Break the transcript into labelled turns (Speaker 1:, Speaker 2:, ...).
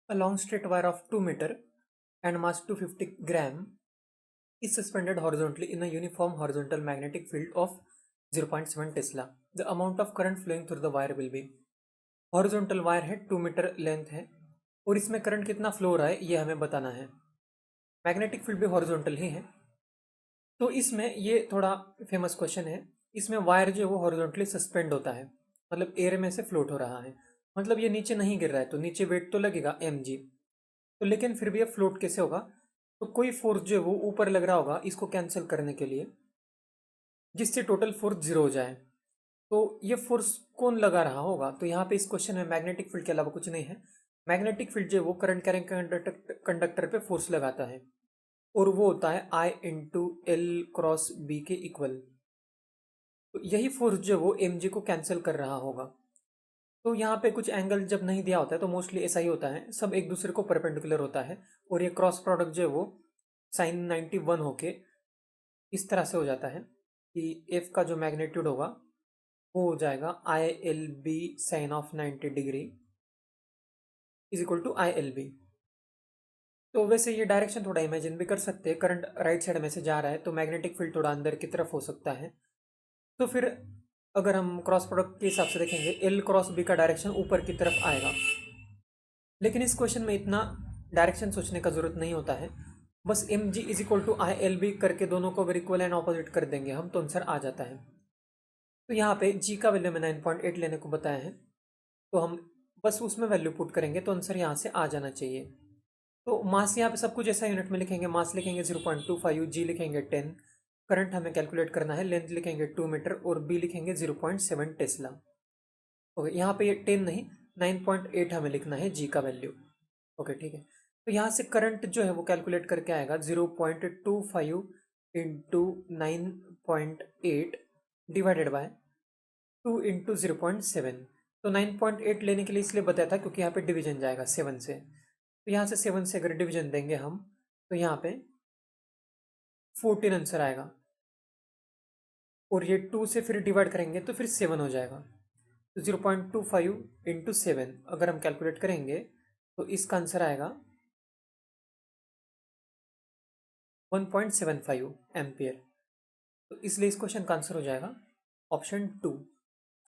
Speaker 1: A long straight wire of 2 meter and mass 250 gram is suspended horizontally in a uniform horizontal magnetic field of 0.7 Tesla. The amount of current flowing through the wire will be. Horizontal wire है 2 metre length है और इसमें current कितना flow हो रहा है ये हमें बताना है। मैग्नेटिक फील्ड भी हॉरिजॉन्टल ही है, तो इसमें ये थोड़ा फेमस क्वेश्चन है। इसमें वायर जो है वो हॉरिजॉन्टली सस्पेंड होता है, मतलब एयर में से फ्लोट हो रहा है, मतलब ये नीचे नहीं गिर रहा है, तो नीचे वेट तो लगेगा mg, तो लेकिन फिर भी ये फ्लोट कैसे होगा, तो कोई फोर्स जो है वो ऊपर लग रहा होगा इसको कैंसिल करने के लिए, जिससे टोटल फोर्स जीरो हो जाए। तो ये फोर्स कौन लगा रहा होगा, तो यहाँ पे इस क्वेश्चन में मैग्नेटिक फील्ड के अलावा कुछ नहीं है। मैग्नेटिक फील्ड जो है वो करंट कैरिंग कंडक्टर पे फोर्स लगाता है और वो होता है I into L cross B के इक्वल। तो यही फोर्स जो है वो mg को कैंसिल कर रहा होगा। तो यहाँ पे कुछ एंगल जब नहीं दिया होता है तो मोस्टली ऐसा ही होता है, सब एक दूसरे को परपेंडिकुलर होता है और ये क्रॉस प्रोडक्ट जो है वो साइन 91 होके इस तरह से हो जाता है कि f का जो मैग्नीट्यूड होगा वो हो जाएगा ILB sine of 90 degree is equal to ILB। तो वैसे ये डायरेक्शन थोड़ा इमेजिन भी कर सकते हैं, करंट राइट साइड में से जा रहा है तो मैग्नेटिक फील्ड थोड़ा अंदर की तरफ हो सकता है। तो फिर अगर हम क्रॉस प्रोडक्ट के हिसाब से देखेंगे एल क्रॉस बी का डायरेक्शन ऊपर की तरफ आएगा, लेकिन इस क्वेश्चन में इतना डायरेक्शन सोचने का जरूरत नहीं होता है, बस m g is equal to ILB करके दोनों को अगर इक्वल एंड ऑपोजिट कर देंगे हम तो आंसर आ जाता है। तो यहाँ पे जी का वैल्यू में 9.8 लेने को बताया है, तो हम बस उसमें वैल्यू पुट करेंगे तो आंसर यहाँ से आ जाना चाहिए। तो मास यहाँ पे सब कुछ ऐसा यूनिट में लिखेंगे, मास लिखेंगे 0.25, जी लिखेंगे 10, करंट हमें कैलकुलेट करना है, लेंथ लिखेंगे 2 मीटर और बी लिखेंगे 0.7 टेस्ला। ओके, यहाँ पे ये 10 नहीं 9.8 हमें लिखना है जी का वैल्यू। ओके ठीक है, तो यहाँ से करंट जो है वो कैलकुलेट करके आएगा 0.25 इंटू 9.8 डिवाइडेड बाय 2 इंटू 0.7। तो 9.8 लेने के लिए इसलिए बताया था क्योंकि यहाँ पे डिवीजन जाएगा 7 से, तो यहाँ से 7 से अगर डिवीजन देंगे हम तो यहाँ पे 14 आंसर आएगा और ये 2 से फिर डिवाइड करेंगे तो फिर 7 हो जाएगा। तो 0.25 इंटू 7 अगर हम कैलकुलेट करेंगे तो इसका आंसर आएगा 1.75 एम्पियर। तो इसलिए इस क्वेश्चन का आंसर हो जाएगा ऑप्शन 2।